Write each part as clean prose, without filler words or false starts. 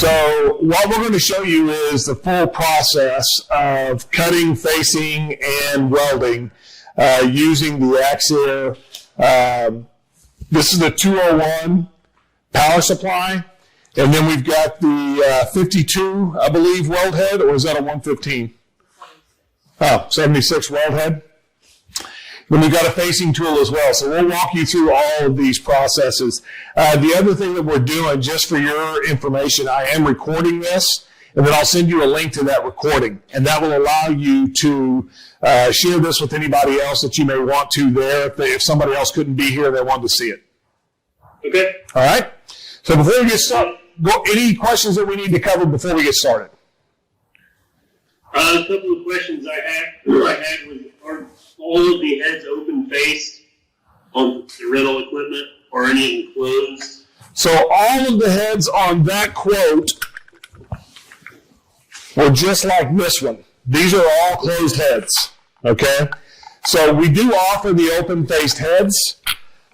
So what we're going to show you is the full process of cutting, facing, and welding using the AXXAIR. This is the 201 power supply. And then we've got the 52, I believe, weld head, or is that a 115? Oh, 76 weld head. Then we've got a facing tool as well. So we'll walk you through all of these processes. The other thing that we're doing, just for your information, I am recording this, and then I'll send you a link to that recording. And that will allow you to share this with anybody else that you may want to there if somebody else couldn't be here and they wanted to see it. Okay. All right? So before we get started, any questions that we need to cover before we get started? A couple of questions I had was, are all of the heads open faced on the rental equipment, or any of them closed? So all of the heads on that quote were just like this one. These are all closed heads, okay? So we do offer the open-faced heads.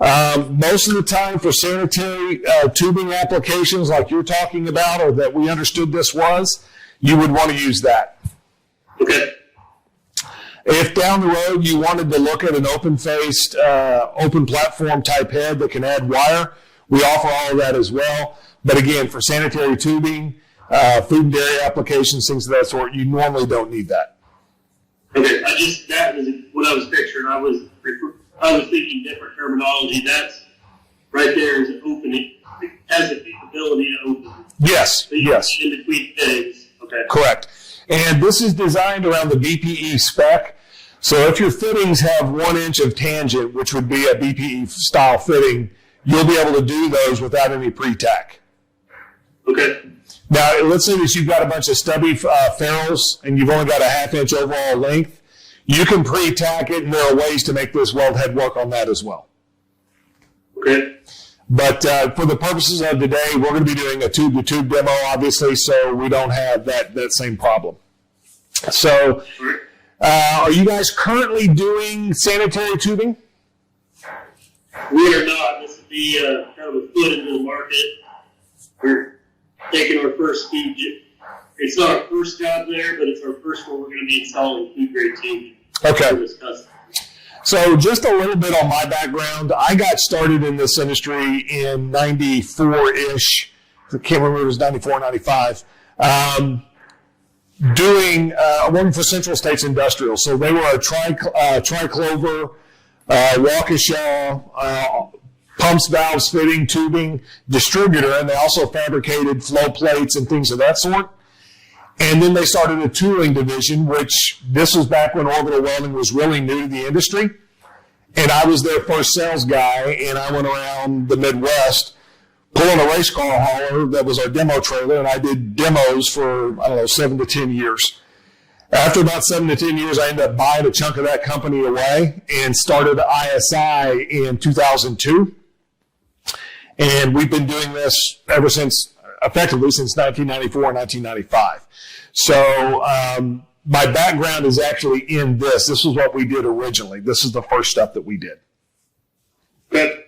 Most of the time for sanitary tubing applications like you're talking about, or that we understood this was, you would want to use that. Okay. If down the road you wanted to look at an open-faced, open platform type head that can add wire, we offer all of that as well. But again, for sanitary tubing, food and dairy applications, things of that sort, you normally don't need that. Okay, that was what I was picturing. I was thinking different terminology. That's right there is opening. It has the capability to open. Yes, so you yes. can in between things. Okay. Correct. And this is designed around the BPE spec. So if your fittings have 1 inch of tangent, which would be a BPE style fitting, you'll be able to do those without any pre-tack. Okay. Now, let's say that you've got a bunch of stubby ferrules and you've only got a 1/2 inch overall length. You can pre-tack it, and there are ways to make this weld head work on that as well. Okay. But for the purposes of today, we're going to be doing a tube-to-tube demo, obviously, so we don't have that same problem. So, are you guys currently doing sanitary tubing? We are not. This would be kind of a foot into the market. We're taking our first food. It's not our first job there, but it's our first one. We're going to be installing food-grade tubing. Okay. So just a little bit on my background. I got started in this industry in 94-ish. I can't remember if it was 94 or 95. Working for Central States Industrial. So they were a triclover, Waukesha, pumps, valves, fitting, tubing distributor, and they also fabricated flow plates and things of that sort. And then they started a tooling division, which this was back when Orbital Welding was really new to the industry. And I was their first sales guy, and I went around the Midwest pulling a race car hauler that was our demo trailer, and I did demos for, 7 to 10 years. After about 7 to 10 years, I ended up buying a chunk of that company away and started ISI in 2002. And we've been doing this effectively since 1994 and 1995. So my background is actually in this. This is what we did originally. This is the first stuff that we did. Okay.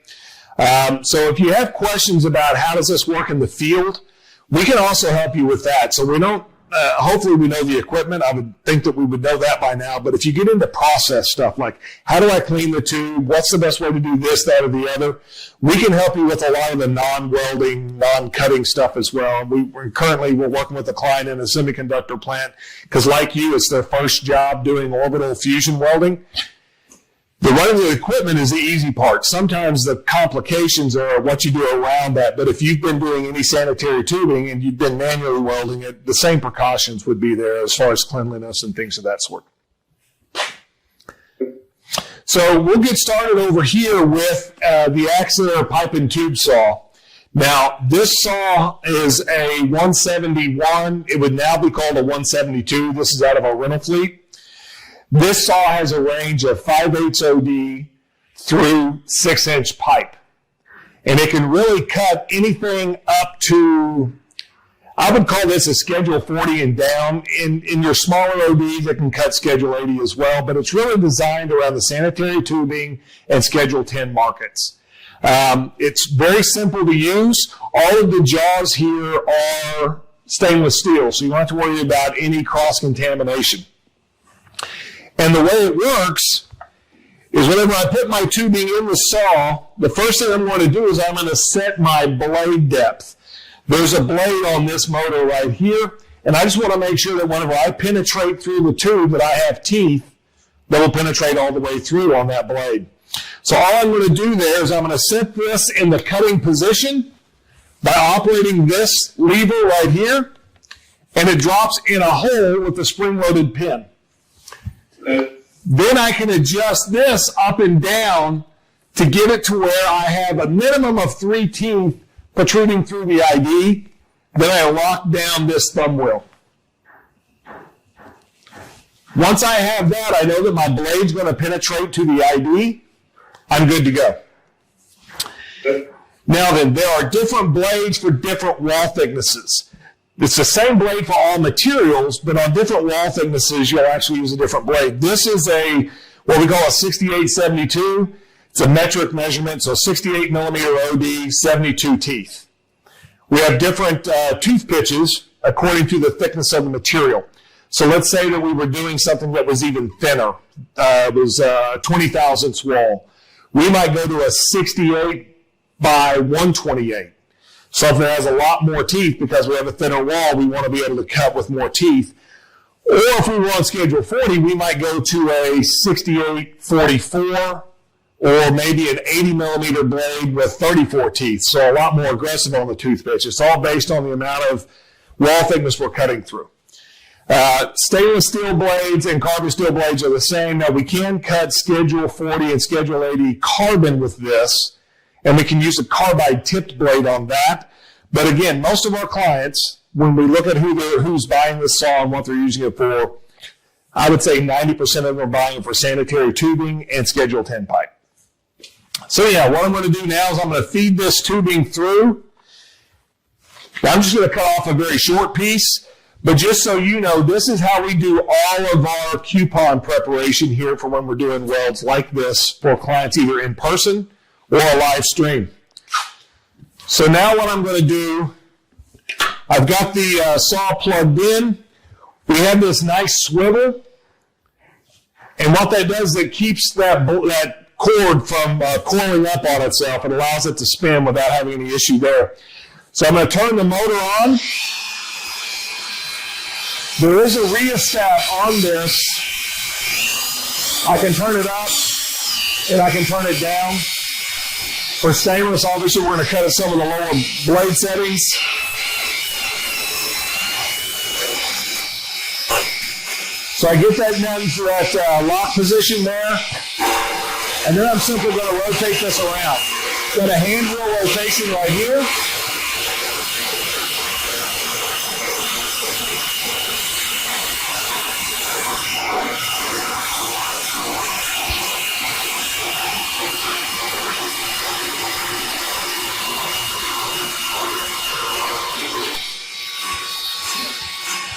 So if you have questions about how does this work in the field, we can also help you with that. So we don't, hopefully we know the equipment. I would think that we would know that by now. But if you get into process stuff like how do I clean the tube, what's the best way to do this, that, or the other, we can help you with a lot of the non-welding, non-cutting stuff as well. We're working with a client in a semiconductor plant because like you, it's their first job doing orbital fusion welding. The running the equipment is the easy part. Sometimes the complications are what you do around that. But if you've been doing any sanitary tubing and you've been manually welding it, the same precautions would be there as far as cleanliness and things of that sort. So we'll get started over here with the AXXAIR pipe and tube saw. Now, this saw is a 171. It would now be called a 172. This is out of our rental fleet. This saw has a range of 5/8 OD through 6-inch pipe. And it can really cut anything up to, I would call this a Schedule 40 and down. In your smaller ODs, it can cut Schedule 80 as well, but it's really designed around the sanitary tubing and Schedule 10 markets. It's very simple to use. All of the jaws here are stainless steel, so you don't have to worry about any cross-contamination. And the way it works is whenever I put my tubing in the saw, the first thing I'm going to do is I'm going to set my blade depth. There's a blade on this motor right here, and I just want to make sure that whenever I penetrate through the tube that I have teeth that will penetrate all the way through on that blade. So all I'm going to do there is I'm going to set this in the cutting position by operating this lever right here, and it drops in a hole with the spring-loaded pin. Then I can adjust this up and down to get it to where I have a minimum of 3 teeth protruding through the ID. Then I lock down this thumb wheel. Once I have that, I know that my blade's going to penetrate to the ID. I'm good to go. Now then, there are different blades for different wall thicknesses. It's the same blade for all materials, but on different wall thicknesses, you'll actually use a different blade. This is what we call a 6872. It's a metric measurement, so 68 millimeter OD, 72 teeth. We have different tooth pitches according to the thickness of the material. So let's say that we were doing something that was even thinner. It was a 20 thousandths wall. We might go to a 68 by 128. Something that has a lot more teeth because we have a thinner wall, we want to be able to cut with more teeth. Or if we were on schedule 40, we might go to a 68-44 or maybe an 80 millimeter blade with 34 teeth. So a lot more aggressive on the tooth pitch. It's all based on the amount of wall thickness we're cutting through. Stainless steel blades and carbon steel blades are the same. Now we can cut schedule 40 and schedule 80 carbon with this, and we can use a carbide tipped blade on that. But again, most of our clients, when we look at who's buying this saw and what they're using it for, I would say 90% of them are buying it for sanitary tubing and schedule 10 pipe. So yeah, what I'm going to do now is I'm going to feed this tubing through. Now, I'm just going to cut off a very short piece, but just so you know, this is how we do all of our coupon preparation here for when we're doing welds like this for clients either in person or a live stream. So now what I'm going to do, I've got the saw plugged in. We have this nice swivel, and what that does is it keeps that cord from coiling up on itself. It allows it to spin without having any issue there. So I'm going to turn the motor on. There is a rheostat on this. I can turn it up and I can turn it down. For stainless, obviously, we're going to cut at some of the lower blade settings. So I get that down to that lock position there. And then I'm simply going to rotate this around. Got a hand wheel rotation right here.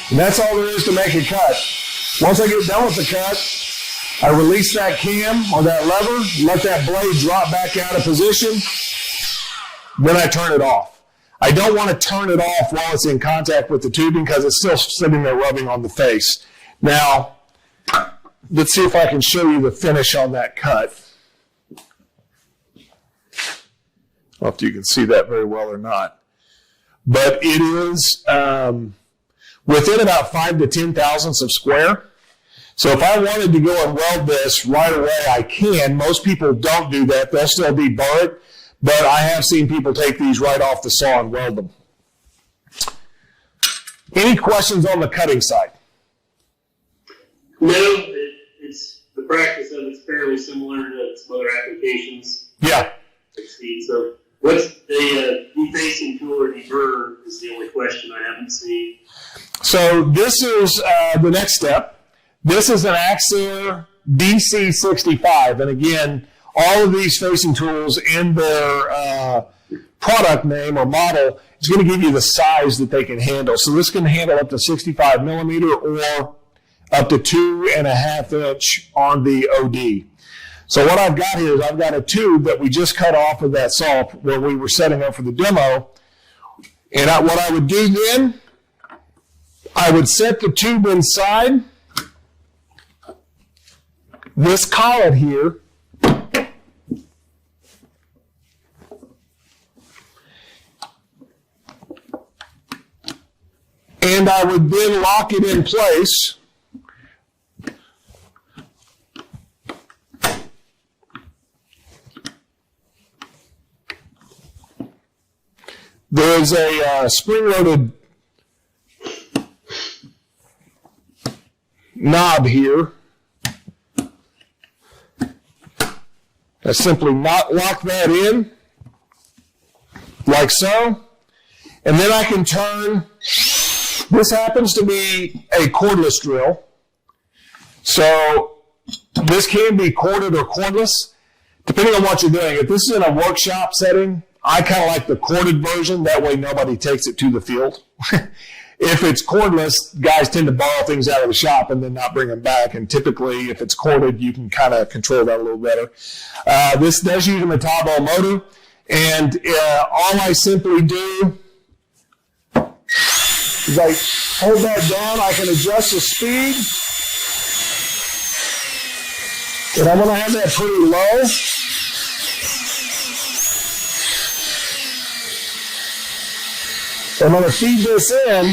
And that's all there is to make a cut. Once I get done with the cut, I release that cam or that lever, let that blade drop back out of position, then I turn it off. I don't want to turn it off while it's in contact with the tubing because it's still sitting there rubbing on the face. Now, let's see if I can show you the finish on that cut. I don't know if you can see that very well or not. But it is within about 5 to 10 thousandths of square. So if I wanted to go and weld this right away, I can. Most people don't do that. They'll still deburr it. But I have seen people take these right off the saw and weld them. Any questions on the cutting side? No, it's the practice of it's fairly similar to some other applications. Yeah. So what's the defacing tool or deburr is the only question I haven't seen. So this is the next step. This is an AXXAIR DC65. And again, all of these facing tools in their product name or model is going to give you the size that they can handle. So this can handle up to 65 millimeter or up to 2.5 inch on the OD. So what I've got here is I've got a tube that we just cut off of that saw where we were setting up for the demo. And what I would do then I would set the tube inside this collet here. And I would then lock it in place. There's a spring-loaded knob here. I simply not lock that in, like so. And then I can turn, this happens to be a cordless drill. So this can be corded or cordless, depending on what you're doing. If this is in a workshop setting, I kind of like the corded version. That way nobody takes it to the field. If it's cordless, guys tend to borrow things out of the shop and then not bring them back. And typically, if it's corded, you can kind of control that a little better. This does use a Metabo motor. And all I simply do is I hold that down. I can adjust the speed. And I'm going to have that pretty low. I'm going to feed this in,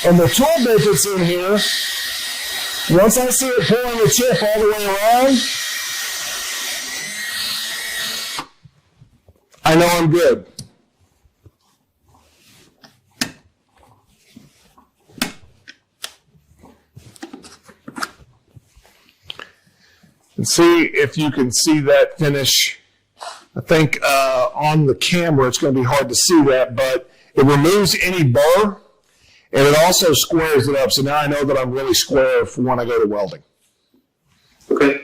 and the tool bit that's in here, once I see it pulling the chip all the way around, I know I'm good. And see if you can see that finish. I think on the camera it's going to be hard to see that, but it removes any burr, and it also squares it up. So now I know that I'm really square for when I go to welding. Okay.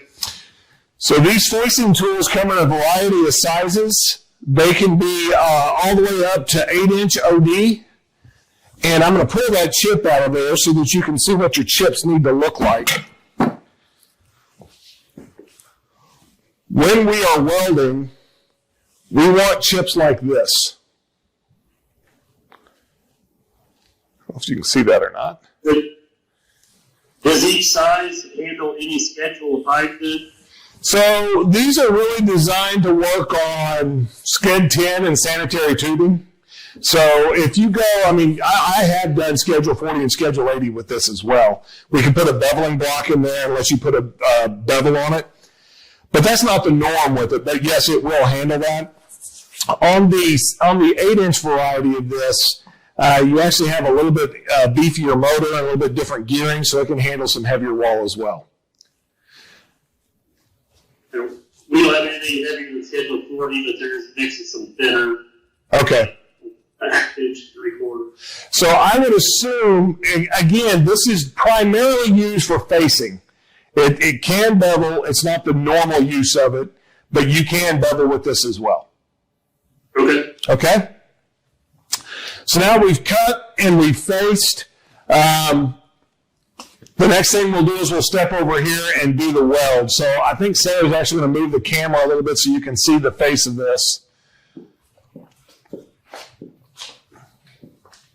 So these foisting tools come in a variety of sizes. They can be all the way up to 8-inch OD, and I'm going to pull that chip out of there so that you can see what your chips need to look like. When we are welding, we want chips like this. I don't know if you can see that or not. Does each size handle any schedule of height then? So these are really designed to work on Sked 10 and sanitary tubing. So if you go, I have done Schedule 40 and Schedule 80 with this as well. We can put a beveling block in there unless you put a bevel on it. But that's not the norm with it. But yes, it will handle that. On the 8-inch variety of this, you actually have a little bit beefier motor and a little bit different gearing, so it can handle some heavier wall as well. We don't have anything heavier than Schedule 40, but there's a mix of some thinner. Okay. Inch 3/4. So I would assume, again, this is primarily used for facing. It can bevel. It's not the normal use of it, but you can bevel with this as well. Okay. Okay? So now we've cut and we've faced. The next thing we'll do is we'll step over here and do the weld. So I think Sarah's actually going to move the camera a little bit so you can see the face of this.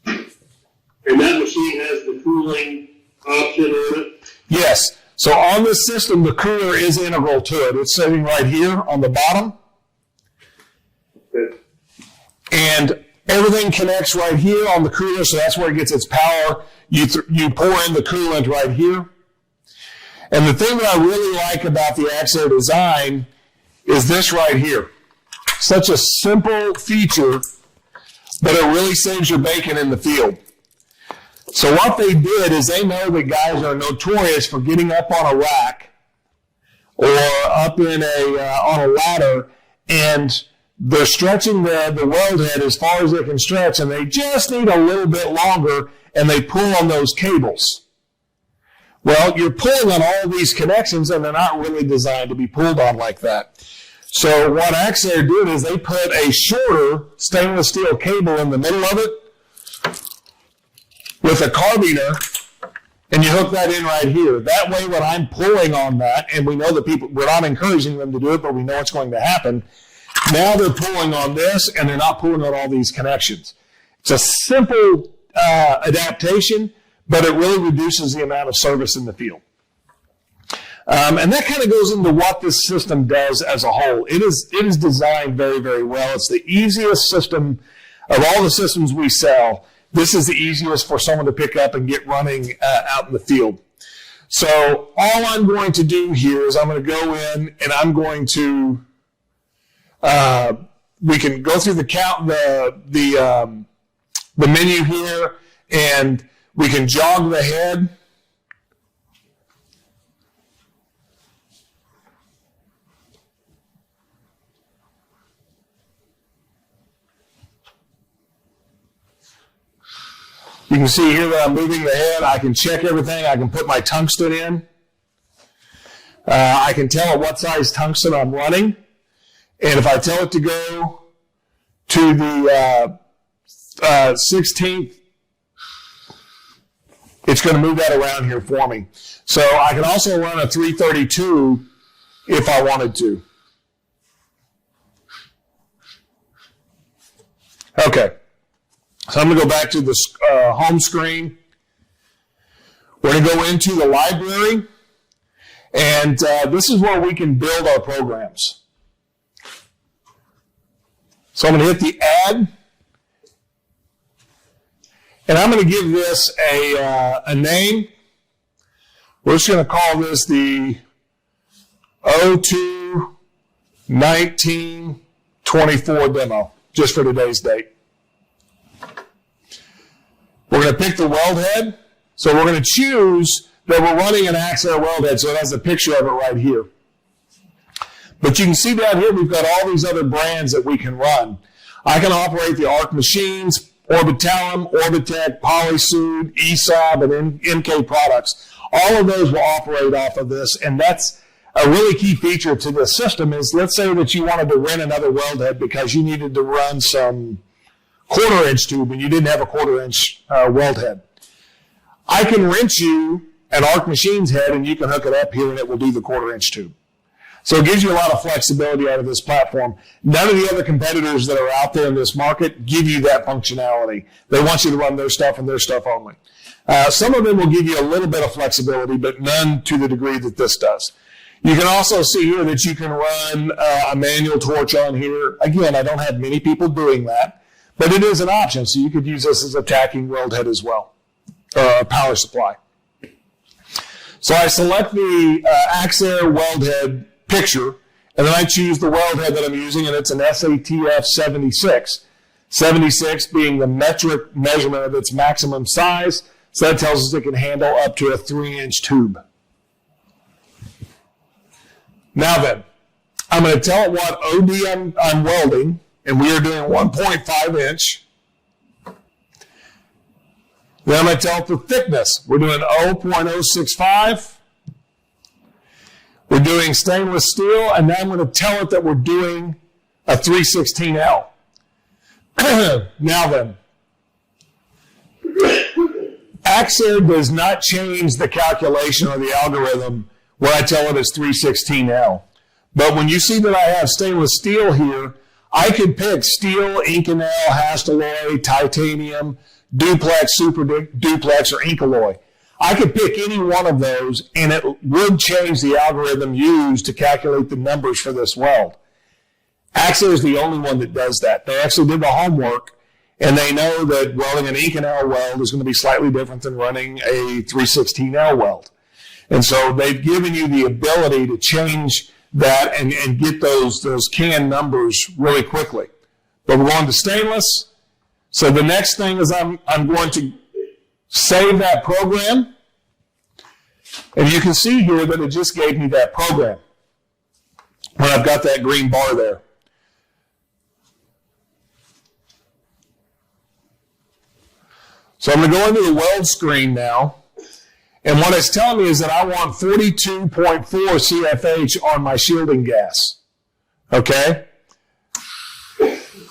And that machine has the cooling option on it? Yes. So on this system, the cooler is integral to it. It's sitting right here on the bottom. Okay. And everything connects right here on the cooler, so that's where it gets its power. You pour in the coolant right here. And the thing that I really like about the AXXAIR design is this right here. Such a simple feature, but it really saves your bacon in the field. So what they did is they know that guys are notorious for getting up on a rack or up in on a ladder, and they're stretching the weld head as far as they can stretch, and they just need a little bit longer, and they pull on those cables. Well, you're pulling on all these connections, and they're not really designed to be pulled on like that. So what AXXAIR did is they put a shorter stainless steel cable in the middle of it with a carbiner, and you hook that in right here. That way, when I'm pulling on that, and we know that we're not encouraging them to do it, but we know it's going to happen, Now they're pulling on this, and they're not pulling on all these connections. It's a simple adaptation, but it really reduces the amount of service in the field. And that kind of goes into what this system does as a whole. It is designed very, very well. It's the easiest system of all the systems we sell. This is the easiest for someone to pick up and get running out in the field. So all I'm going to do here is I'm going to go in and I'm going to, we can go through the menu here, and we can jog the head. You can see here that I'm moving the head. I can check everything. I can put my tungsten in. I can tell it what size tungsten I'm running. And if I tell it to go to the 16th, it's going to move that around here for me. So I can also run a 332 if I wanted to. Okay. So I'm going to go back to the home screen. We're going to go into the library, and this is where we can build our programs. So I'm going to hit the add, and I'm going to give this a name. We're just going to call this the 02/19/24 demo, just for today's date. We're going to pick the weld head. So we're going to choose that we're running an AXXAIR weld head, so it has a picture of it right here. But you can see down here we've got all these other brands that we can run. I can operate the ARC machines, Orbital, Orbitech, Polysood, ESAB, and MK products. All of those will operate off of this, and that's a really key feature to this system is, let's say that you wanted to rent another weld head because you needed to run some 1/4 inch tube and you didn't have a 1/4 inch weld head. I can rent you an ARC Machines head and you can hook it up here and it will do the 1/4 inch tube. So it gives you a lot of flexibility out of this platform. None of the other competitors that are out there in this market give you that functionality. They want you to run their stuff and their stuff only. Some of them will give you a little bit of flexibility, but none to the degree that this does. You can also see here that you can run a manual torch on here. Again, I don't have many people doing that. But it is an option, so you could use this as a tacking weld head as well, a power supply. So I select the AXXAIR weld head picture, and then I choose the weld head that I'm using, and it's an SATF 76. 76 being the metric measurement of its maximum size, so that tells us it can handle up to a 3-inch tube. Now then, I'm going to tell it what OD I'm welding, and we are doing 1.5 inch. Then I'm going to tell it the thickness. We're doing 0.065. We're doing stainless steel, and now I'm going to tell it that we're doing a 316L. Now then, AXXAIR does not change the calculation or the algorithm when I tell it it's 316L. But when you see that I have stainless steel here, I could pick steel, Inconel, Hastelloy, titanium, duplex, super duplex, or Incaloy. I could pick any one of those, and it would change the algorithm used to calculate the numbers for this weld. AXXAIR is the only one that does that. They actually did the homework, and they know that welding an Inconel weld is going to be slightly different than running a 316L weld. And so they've given you the ability to change that and get those can numbers really quickly. But we're going to stainless. So the next thing is I'm going to save that program. And you can see here that it just gave me that program when I've got that green bar there. So I'm going to go into the weld screen now. And what it's telling me is that I want 42.4 CFH on my shielding gas. Okay?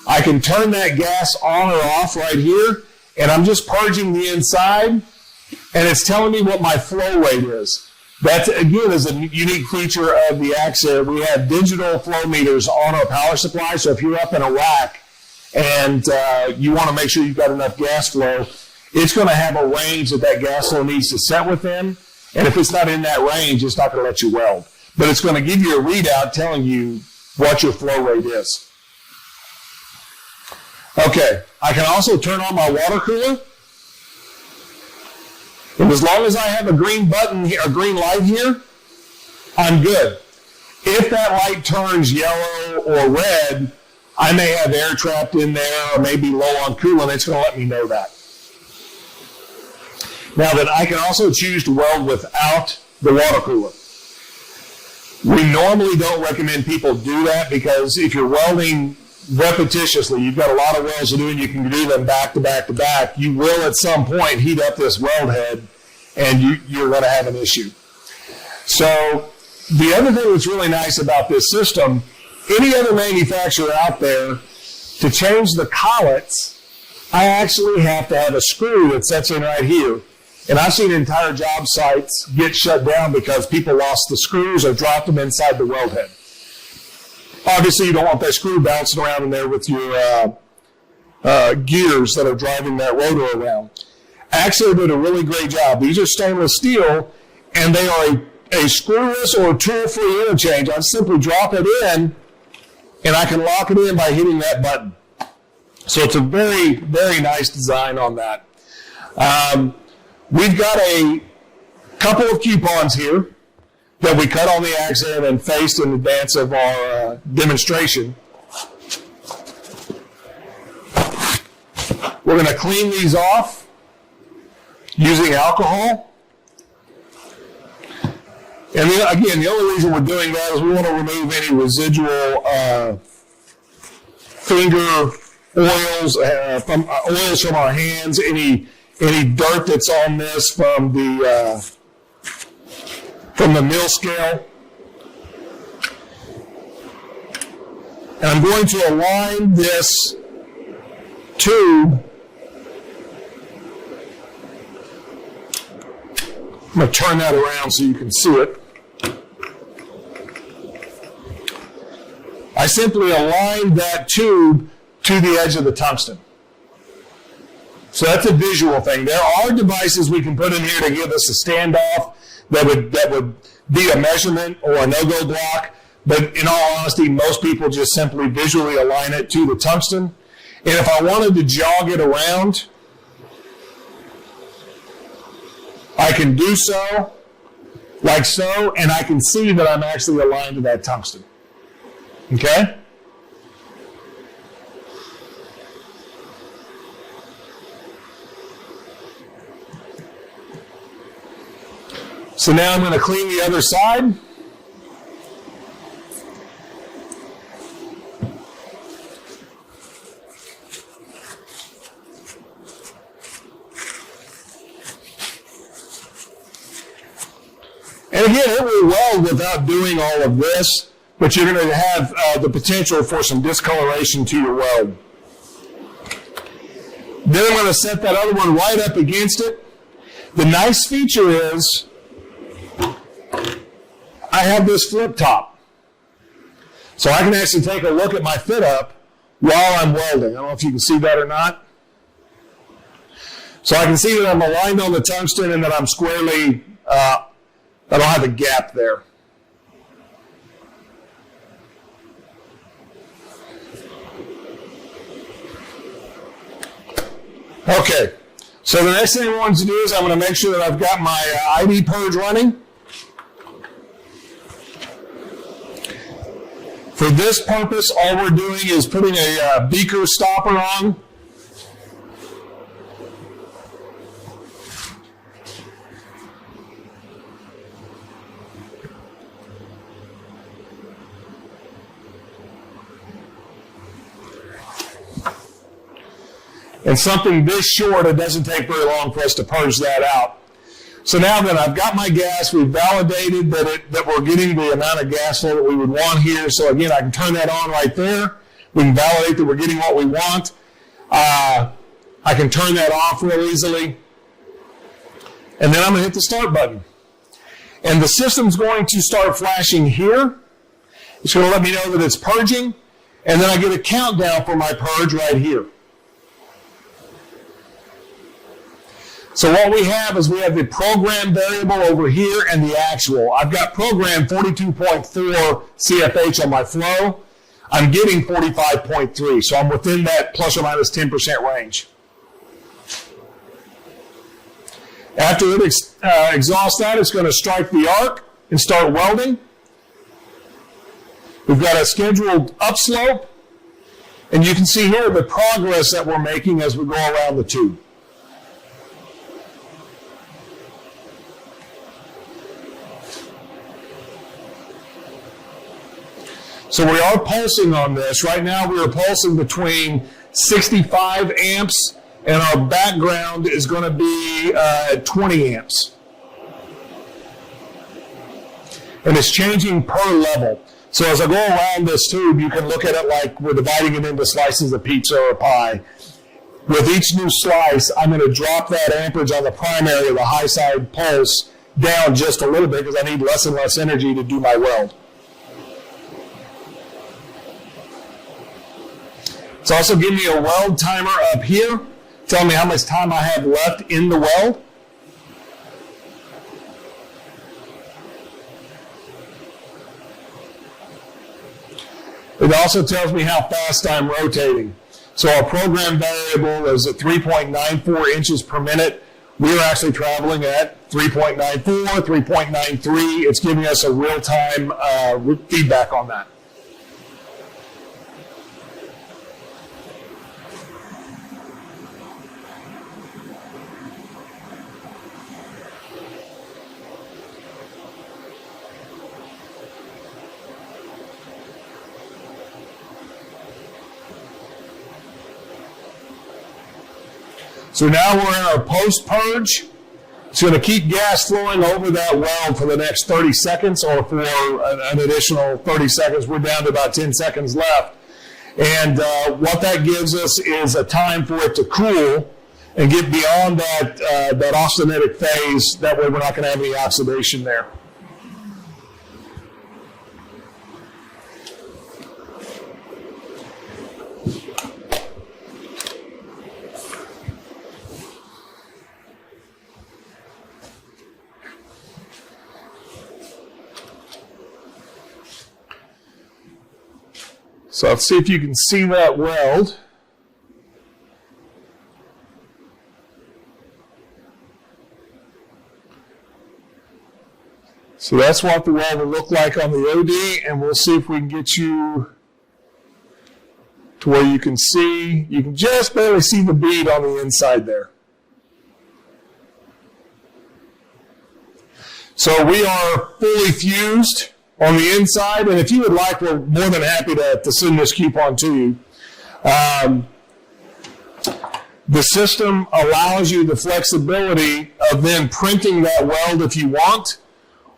I can turn that gas on or off right here, and I'm just purging the inside, and it's telling me what my flow rate is. That, again, is a unique feature of the AXXAIR. We have digital flow meters on our power supply, so if you're up in a rack and you want to make sure you've got enough gas flow, it's going to have a range that gas flow needs to set within, and if it's not in that range, it's not going to let you weld. But it's going to give you a readout telling you what your flow rate is. Okay, I can also turn on my water cooler. And as long as I have a green button here, a green light here, I'm good. If that light turns yellow or red, I may have air trapped in there or maybe low on coolant. It's going to let me know that. Now that I can also choose to weld without the water cooler. We normally don't recommend people do that because if you're welding repetitiously, you've got a lot of welds to do and you can do them back to back to back, you will at some point heat up this weld head and you're going to have an issue. So the other thing that's really nice about this system, any other manufacturer out there, to change the collets, I actually have to have a screw that sets in right here. And I've seen entire job sites get shut down because people lost the screws or dropped them inside the weld head. Obviously, you don't want that screw bouncing around in there with your gears that are driving that rotor around. AXXAIR did a really great job. These are stainless steel, and they are a screwless or tool-free interchange. I simply drop it in, and I can lock it in by hitting that button. So it's a very, very nice design on that. We've got a couple of coupons here that we cut on the AXXAIR and then faced in advance of our demonstration. We're going to clean these off using alcohol. And then, again, the only reason we're doing that is we want to remove any residual finger oils from our hands, any dirt that's on this from the mill scale. And I'm going to align this tube. I'm going to turn that around so you can see it. I simply aligned that tube to the edge of the tungsten. So that's a visual thing. There are devices we can put in here to give us a standoff that would be a measurement or a no-go block. But in all honesty, most people just simply visually align it to the tungsten. And if I wanted to jog it around, I can do so, like so, and I can see that I'm actually aligned to that tungsten. Okay? So now I'm going to clean the other side. And again, it will weld without doing all of this, but you're going to have the potential for some discoloration to your weld. Then I'm going to set that other one right up against it. The nice feature is I have this flip top. So I can actually take a look at my fit up while I'm welding. I don't know if you can see that or not. So I can see that I'm aligned on the tungsten and that I'm squarely, I don't have a gap there. Okay, so the next thing I want to do is I'm going to make sure that I've got my ID purge running. For this purpose, all we're doing is putting a beaker stopper on. And something this short, it doesn't take very long for us to purge that out. So now that I've got my gas, we've validated that we're getting the amount of gas flow that we would want here. So again, I can turn that on right there. We can validate that we're getting what we want. I can turn that off real easily. And then I'm going to hit the start button. And the system's going to start flashing here. It's going to let me know that it's purging. And then I get a countdown for my purge right here. So what we have is we have the program variable over here and the actual. I've got program 42.4 CFH on my flow. I'm getting 45.3, so I'm within that plus or minus 10% range. After it exhausts that, it's going to strike the arc and start welding. We've got a scheduled upslope, and you can see here the progress that we're making as we go around the tube. So we are pulsing on this. Right now we are pulsing between 65 amps, and our background is going to be 20 amps. And it's changing per level. So as I go around this tube, you can look at it like we're dividing it into slices of pizza or pie. With each new slice, I'm going to drop that amperage on the primary or the high side pulse down just a little bit because I need less and less energy to do my weld. It's also giving me a weld timer up here, telling me how much time I have left in the weld. It also tells me how fast I'm rotating. So our program variable is at 3.94 inches per minute. We're actually traveling at 3.94, 3.93. It's giving us a real-time feedback on that. So now we're in our post-purge. It's going to keep gas flowing over that weld for the next 30 seconds or for an additional 30 seconds. We're down to about 10 seconds left. And what that gives us is a time for it to cool and get beyond that austenitic phase. That way we're not going to have any oxidation there. So let's see if you can see that weld. So that's what the weld will look like on the OD, and we'll see if we can get you to where you can see. You can just barely see the bead on the inside there. So we are fully fused on the inside, and if you would like, we're more than happy to send this coupon to you. The system allows you the flexibility of then printing that weld if you want,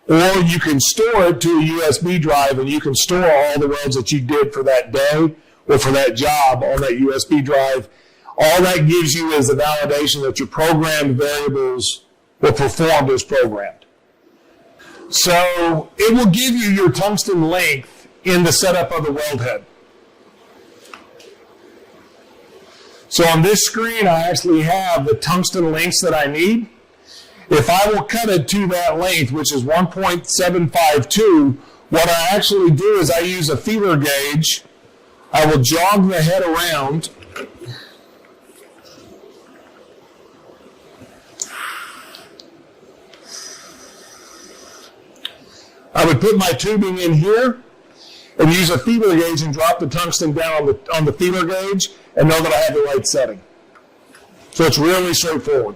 or you can store it to a USB drive, and you can store all the welds that you did for that day or for that job on that USB drive. All that gives you is a validation that your programmed variables were performed as programmed. So it will give you your tungsten length in the setup of the weld head. So on this screen, I actually have the tungsten lengths that I need. If I will cut it to that length, which is 1.752, what I actually do is I use a feeler gauge. I will jog the head around. I would put my tubing in here and use a feeler gauge and drop the tungsten down on the feeler gauge and know that I have the right setting. So it's really straightforward.